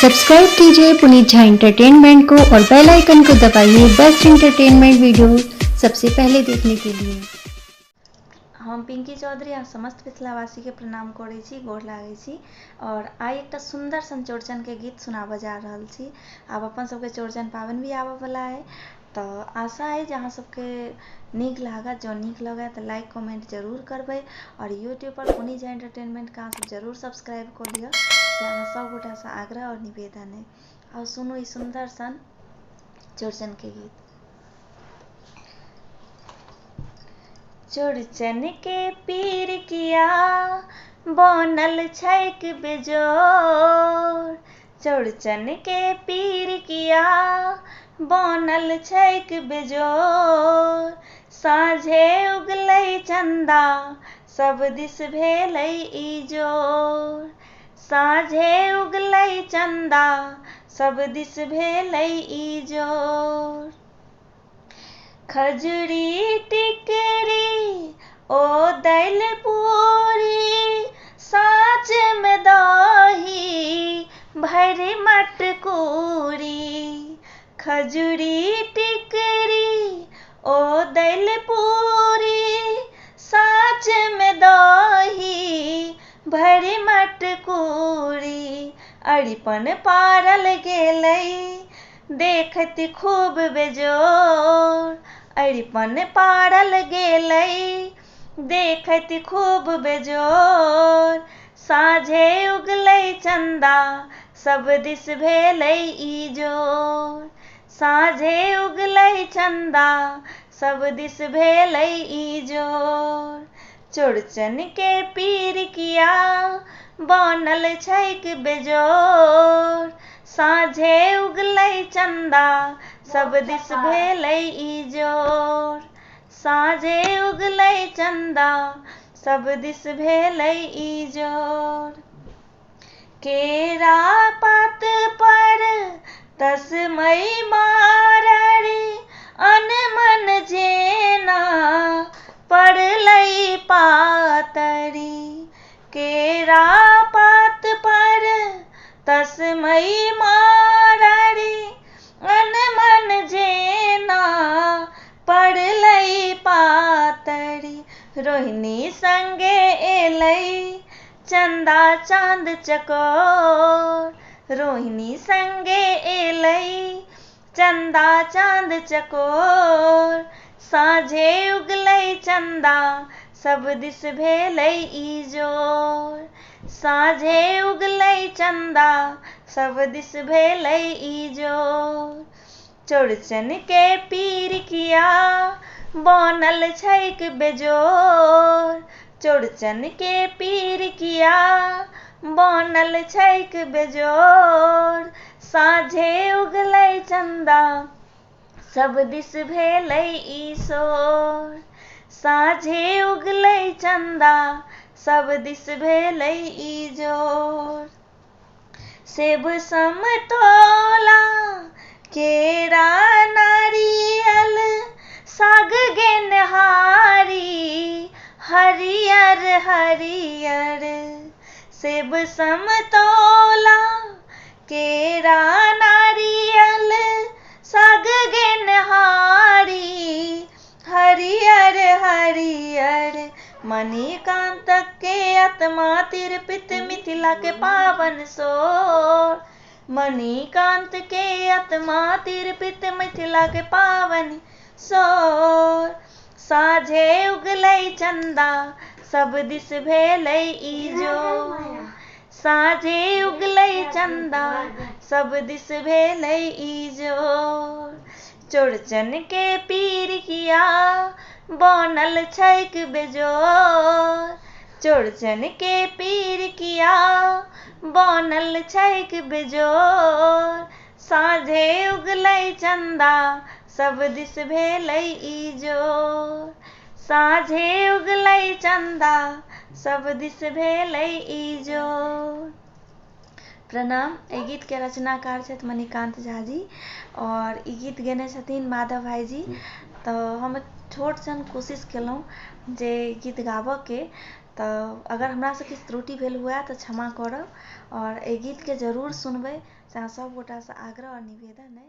Subscribe कीजिए Puneet Jha entertainment को और बेल आइकन को दबाइए बेस्ट एंटरटेनमेंट वीडियो सबसे पहले देखने के लिए। हम पिंकी चौधरी आ समस्त मिथिलावासी के प्रणाम करै छी, गोर लागै छी और आइ एकटा सुंदर सन चौड़चन के गीत सुनाबऽ जा रहल छी। आब अपन सबके चौड़चन पाबनि भी आबऽ वाला है, तो आशा है जे अहाँ सबके नीक लागत। जँ नीक लगे तो लाइक कमेंट जरूर करबै और यूट्यूब पर पुनीत झा एंटरटेनमेंट का अहाँ सब जरूर सब्सक्राइब कऽ लिअ। से अहाँ सब गोटा से आग्रह और निवेदन है। और सुनू ई सुंदर सन चौड़चन के गीत। चौड़चन के पीर किया बनल छैक बेजोर, चौड़चन के पीर किया बनल छैक बेजोर। साँझे उगलै चंदा सब दिस भेलै इजोर, साँझे उगलै चंदा सब दिस भेलै इजोर। खजूरी टिकरी ओ दैल पूरी साँझ में दही भरि मटकूरी। खजूरी टिकरी ओ दैल पूरी साँझ में दही भरि मटकूरी। अरिपन पारल गेलै देखत खूब बेजोर, अरिपन पारल गेलै देखत खूब बेजोर। साँझे उगलै चंदा सब दिस भेलै इजोर, साँझे उगलै चंदा सब दिस भेलै इजोर। चौड़चन के पीर किया बनल छैक बेजोर, साँझे उगलै चंदा सब दिस भेलै इजोर, साँझे उगलै चंदा सब दिस भेलै इजोर। केरा पात पर तस्मै माररी अनमन जेना पड़लै पातरी। केरा पात पर तस्मै माररी अनमन जेना पड़लै पातरी। रोहिणी संगे एलै चंदा चांद चकोर, रोहिणी संगे एलै चंदा चांद चकोर। साँझे उगलै चंदा सब दिस भेलै इजोर, साँझे उगलै चंदा सब दिस भेलै इजोर। चौड़चन के पीर किया बनल छैक बेजोर, चौड़चन के पीर किया बनल छैक बेजोर। साँझे उगलै चंदा सब दिस भेलै इसोर, साँझे उगलै चंदा सब दिस भेलै इजोर। सेब समतोला केरा नारियल साग गेनहारी हरियर हरियर। सेब समतोला केरा नारियल साग गेनहारी हरियर हरियर। मणिकांत के आत्मा तिरपित मिथिला के पावन सोर, मणिकांत के आत्मा तिरपित मिथिला के पावन सोर। साँझे उगलै चंदा सब दिस भेलै इजोर, साँझे उगलै चंदा सब दिस भेलै इजोर। चौड़चन के पीर किया बनल छैक बेजोर, चौड़चन के पीर किया बनल छैक बेजोर। साँझे उगलै चंदा सब दिस भेलै इजोर, साँझे उगलै चंदा सब दिस भेलै इजोर। प्रणाम। एहि गीत के रचनाकार छथि मणिकांत झा जी और ई गीत गेने छथिन माधव भाई जी। तो हम छोट सन कोशिश केलहुँ जे गीत गाबऽ के, तऽ अगर हमरा से किछु त्रुटि भेल हुए तऽ क्षमा करब और एहि गीत के जरूर सुनबै से अहाँ सब गोटा से आग्रह और निवेदन है।